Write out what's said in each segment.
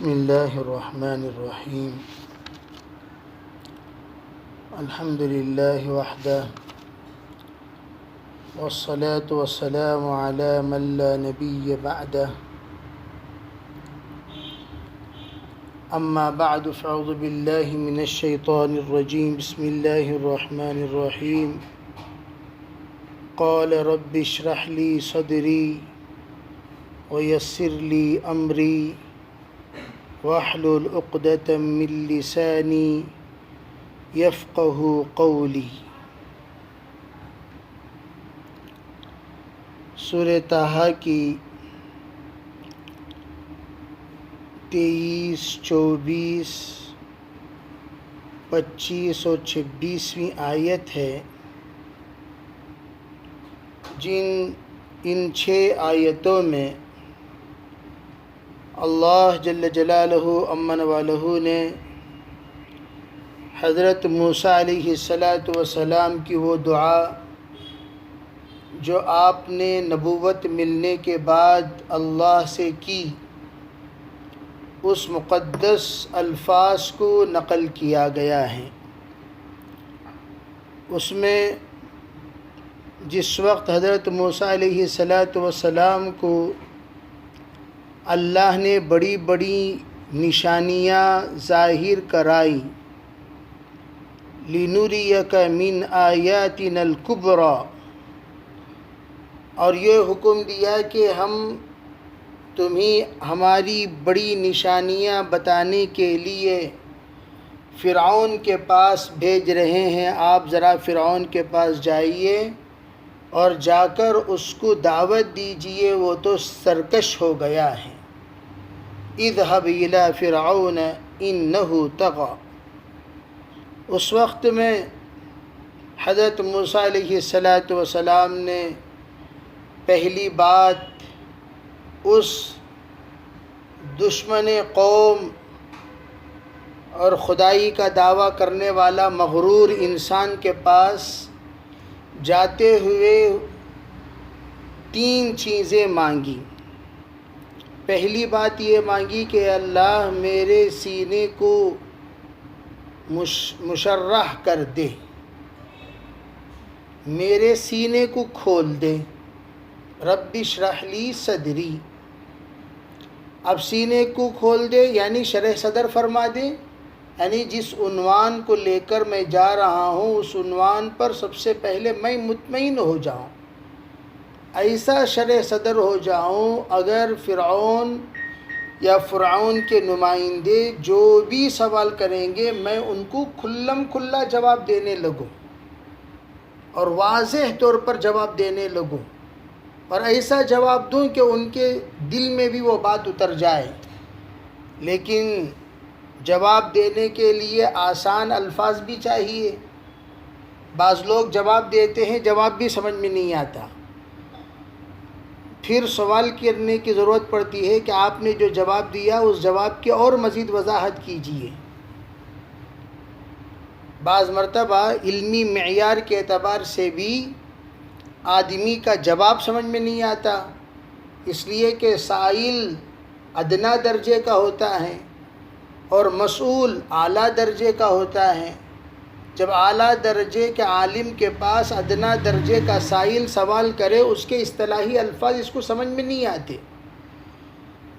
بسم اللہ الرحمن الرحیم الحمد للہ وحدہ والصلاة والسلام علی من لا نبی بعدہ اما بعد فاعوذ باللہ من الشیطان الرجیم بسم اللہ الرحمن الرحیم قال رب اشرح لی صدری ویسر لی امری واحلل عقدۃ من لسانی یفقہوا قولی۔ سورہ طٰہٰ کی 23، 24، 25 اور 26ویں آیت ہے۔ ان 6 آیتوں میں اللہ جل جلالہ امن والہ نے حضرت موسیٰ علیہ السلام کی وہ دعا جو آپ نے نبوت ملنے کے بعد اللہ سے کی، اس مقدس الفاظ کو نقل کیا گیا ہے۔ اس میں جس وقت حضرت موسیٰ علیہ السلام کو اللہ نے بڑی بڑی نشانیاں ظاہر کرائی، لِنُرِيَكَ مِنْ آيَاتِنَا الْكُبْرَى، اور یہ حکم دیا کہ ہم تمہیں ہماری بڑی نشانیاں بتانے کے لیے فرعون کے پاس بھیج رہے ہیں، آپ ذرا فرعون کے پاس جائیے اور جا کر اس کو دعوت دیجئے، وہ تو سرکش ہو گیا ہے۔ اذهب الى فرعون انه طغى۔ اس وقت میں حضرت موسیٰ علیہ السلام نے پہلی بات اس دشمن قوم اور خدائی کا دعویٰ کرنے والا مغرور انسان کے پاس جاتے ہوئے 3 چیزیں مانگی۔ پہلی بات یہ مانگی کہ اللہ میرے سینے کو مشرح کر دے، میرے سینے کو کھول دے، رب اشرح لی صدری۔ اب سینے کو کھول دے یعنی شرح صدر فرما دے، یعنی جس عنوان کو لے کر میں جا رہا ہوں اس عنوان پر سب سے پہلے میں مطمئن ہو جاؤں، ایسا شرح صدر ہو جاؤں اگر فرعون یا فرعون کے نمائندے جو بھی سوال کریں گے میں ان کو کھلم کھلا جواب دینے لگوں اور واضح طور پر جواب دینے لگوں، اور ایسا جواب دوں کہ ان کے دل میں بھی وہ بات اتر جائے۔ لیکن جواب دینے کے لیے آسان الفاظ بھی چاہیے۔ بعض لوگ جواب دیتے ہیں، جواب بھی سمجھ میں نہیں آتا، پھر سوال کرنے کی ضرورت پڑتی ہے کہ آپ نے جو جواب دیا اس جواب کی اور مزید وضاحت کیجیے۔ بعض مرتبہ علمی معیار کے اعتبار سے بھی آدمی کا جواب سمجھ میں نہیں آتا، اس لیے کہ سائل ادنیٰ درجے کا ہوتا ہے اور مسئول اعلیٰ درجے کا ہوتا ہے۔ جب اعلیٰ درجے کے عالم کے پاس ادنیٰ درجے کا سائل سوال کرے اس کے اصطلاحی الفاظ اس کو سمجھ میں نہیں آتے۔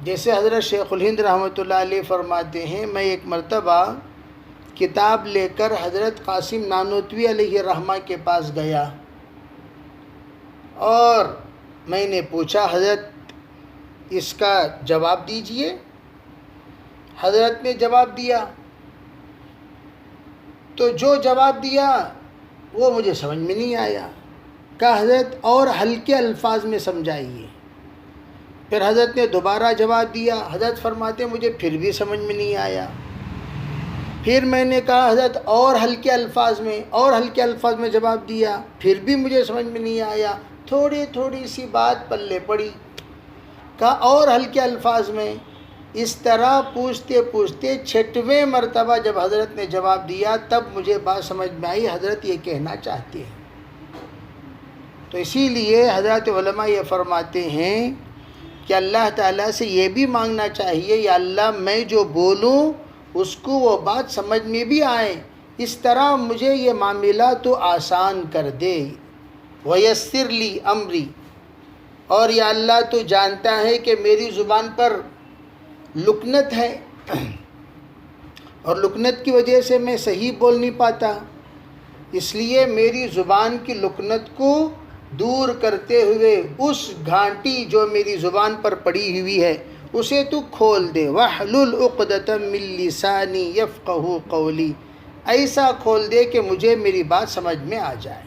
جیسے حضرت شیخ الہند رحمۃ اللہ علیہ فرماتے ہیں، میں ایک مرتبہ کتاب لے کر حضرت قاسم نانوتوی علیہ الرحمہ کے پاس گیا اور میں نے پوچھا حضرت اس کا جواب دیجئے۔ حضرت نے جواب دیا تو جو جواب دیا وہ مجھے سمجھ میں نہیں آیا، کہا حضرت اور ہلکے الفاظ میں سمجھائیے۔ پھر حضرت نے دوبارہ جواب دیا، حضرت فرماتے مجھے پھر بھی سمجھ میں نہیں آیا۔ پھر میں نے کہا حضرت اور ہلکے الفاظ میں جواب دیا، پھر بھی مجھے سمجھ میں نہیں آیا۔ تھوڑی سی بات پلے پڑی، کہا اور ہلکے الفاظ میں۔ اس طرح پوچھتے پوچھتے 6ویں مرتبہ جب حضرت نے جواب دیا تب مجھے بات سمجھ میں آئی، حضرت یہ کہنا چاہتے ہیں۔ تو اسی لیے حضرت علماء یہ فرماتے ہیں کہ اللہ تعالیٰ سے یہ بھی مانگنا چاہیے یا اللہ میں جو بولوں اس کو وہ بات سمجھ میں بھی آئے، اس طرح مجھے یہ معاملہ تو آسان کر دے، وَيَسِّرْ لِي أَمْرِي، اور یا اللہ تو جانتا ہے کہ میری زبان پر لکنت ہے اور لکنت کی وجہ سے میں صحیح بول نہیں پاتا، اس لیے میری زبان کی لکنت کو دور کرتے ہوئے اس گھانٹی جو میری زبان پر پڑی ہوئی ہے اسے تو کھول دے، وَاحْلُلْ عُقْدَةً مِّن لِّسَانِي يَفْقَهُ قَوْلِي، ایسا کھول دے کہ مجھے میری بات سمجھ میں آ جائے،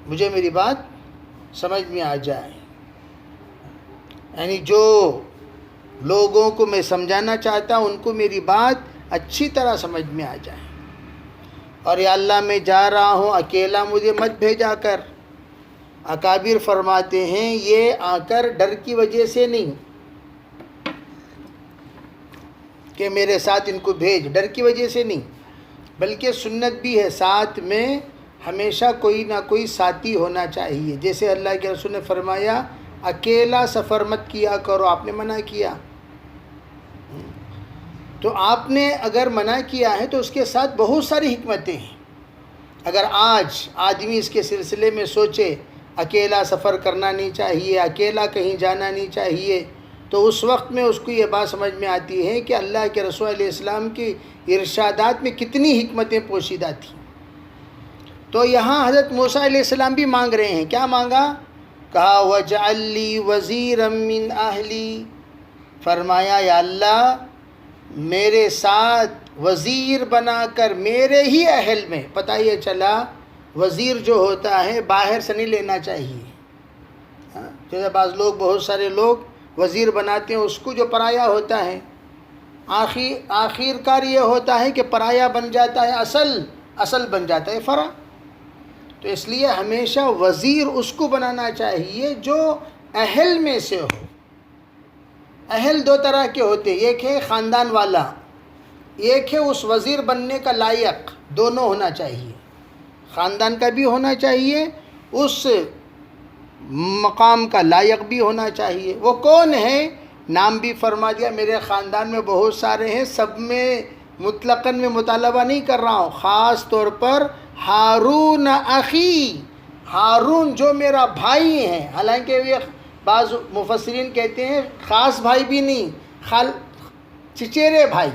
مجھے میری بات سمجھ میں آ جائے، یعنی جو لوگوں کو میں سمجھانا چاہتا ہوں ان کو میری بات اچھی طرح سمجھ میں آ جائے، اور یا اللہ میں جا رہا ہوں اکیلا مجھے مت بھیجا کر۔ اکابر فرماتے ہیں یہ آ کر ڈر کی وجہ سے نہیں کہ میرے ساتھ ان کو بھیج، ڈر کی وجہ سے نہیں، بلکہ سنت بھی ہے ساتھ میں ہمیشہ کوئی نہ کوئی ساتھی ہونا چاہیے، جیسے اللہ کے رسول نے فرمایا اکیلا سفر مت کیا کرو، آپ نے منع کیا، تو آپ نے اگر منع کیا ہے تو اس کے ساتھ بہت ساری حکمتیں ہیں۔ اگر آج آدمی اس کے سلسلے میں سوچے اکیلا سفر کرنا نہیں چاہیے، اکیلا کہیں جانا نہیں چاہیے، تو اس وقت میں اس کو یہ بات سمجھ میں آتی ہے کہ اللہ کے رسول علیہ السلام کی ارشادات میں کتنی حکمتیں پوشیدہ تھیں۔ تو یہاں حضرت موسیٰ علیہ السلام بھی مانگ رہے ہیں، کیا مانگا؟ کہا وَاجْعَلْ لِي وَزِيرًا مِّنْ أَهْلِي، فرمایا یا اللہ میرے ساتھ وزیر بنا کر میرے ہی اہل میں، پتہ یہ چلا وزیر جو ہوتا ہے باہر سے نہیں لینا چاہیے، جیسے بعض لوگ بہت سارے لوگ وزیر بناتے ہیں اس کو جو پرایا ہوتا ہے، آخر کار یہ ہوتا ہے کہ پرایا بن جاتا ہے، اصل بن جاتا ہے فرع۔ تو اس لیے ہمیشہ وزیر اس کو بنانا چاہیے جو اہل میں سے ہو۔ اہل دو طرح کے ہوتے، ایک ہے خاندان والا، ایک ہے اس وزیر بننے کا لائق، دونوں ہونا چاہیے، خاندان کا بھی ہونا چاہیے، اس مقام کا لائق بھی ہونا چاہیے۔ وہ کون ہے؟ نام بھی فرما دیا، میرے خاندان میں بہت سارے ہیں، سب میں مطلقاً میں مطالبہ نہیں کر رہا ہوں، خاص طور پر ہارون اخی، ہارون جو میرا بھائی ہیں، حالانکہ یہ بعض مفسرین کہتے ہیں خاص بھائی بھی نہیں، چچیرے بھائی،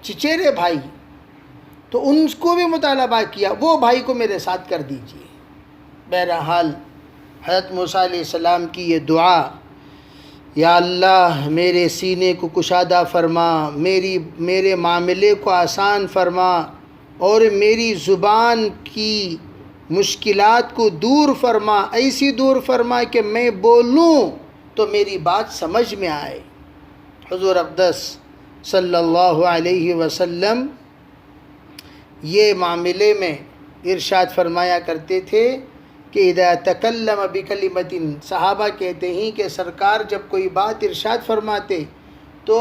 چچیرے بھائی، تو ان کو بھی مطالبہ کیا وہ بھائی کو میرے ساتھ کر دیجئے۔ بہرحال حضرت موسیٰ علیہ السلام کی یہ دعا، یا اللہ میرے سینے کو کشادہ فرما، میرے معاملے کو آسان فرما، اور میری زبان کی مشکلات کو دور فرما، ایسی دور فرما کہ میں بولوں تو میری بات سمجھ میں آئے۔ حضور اقدس صلی اللہ علیہ وسلم یہ معاملے میں ارشاد فرمایا کرتے تھے کہ اذا تکلم بکلمۃ، صحابہ کہتے ہیں کہ سرکار جب کوئی بات ارشاد فرماتے تو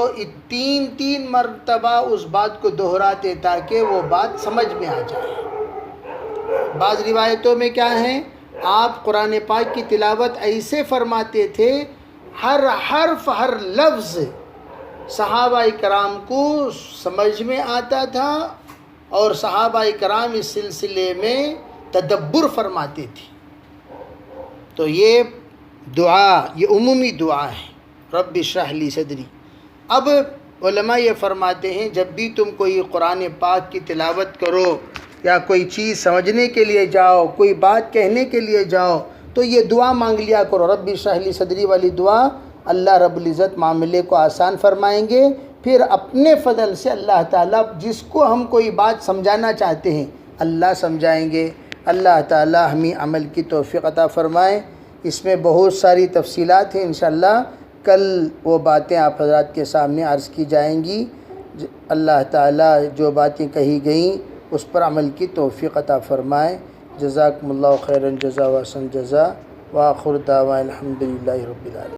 تین مرتبہ اس بات کو دہراتے تاکہ وہ بات سمجھ میں آ جائے۔ بعض روایتوں میں کیا ہے، آپ قرآن پاک کی تلاوت ایسے فرماتے تھے ہر حرف ہر لفظ صحابہ کرام کو سمجھ میں آتا تھا، اور صحابہ کرام اس سلسلے میں تدبر فرماتے تھے۔ تو یہ دعا، یہ عمومی دعا ہے، رب اشرح لی صدری۔ اب علماء یہ فرماتے ہیں جب بھی تم کوئی قرآن پاک کی تلاوت کرو یا کوئی چیز سمجھنے کے لیے جاؤ، کوئی بات کہنے کے لیے جاؤ، تو یہ دعا مانگ لیا کرو، رب اشرح لی صدری والی دعا، اللہ رب العزت معاملے کو آسان فرمائیں گے۔ پھر اپنے فضل سے اللہ تعالیٰ جس کو ہم کوئی بات سمجھانا چاہتے ہیں اللہ سمجھائیں گے۔ اللہ تعالیٰ ہمیں عمل کی توفیق عطا فرمائے۔ اس میں بہت ساری تفصیلات ہیں، انشاءاللہ کل وہ باتیں آپ حضرات کے سامنے عرض کی جائیں گی۔ اللہ تعالیٰ جو باتیں کہی گئیں اس پر عمل کی توفیق عطا فرمائے۔ جزاکم اللہ خیراً جزا و احسن جزا، وآخر دعوانا الحمدللہ رب العالمین۔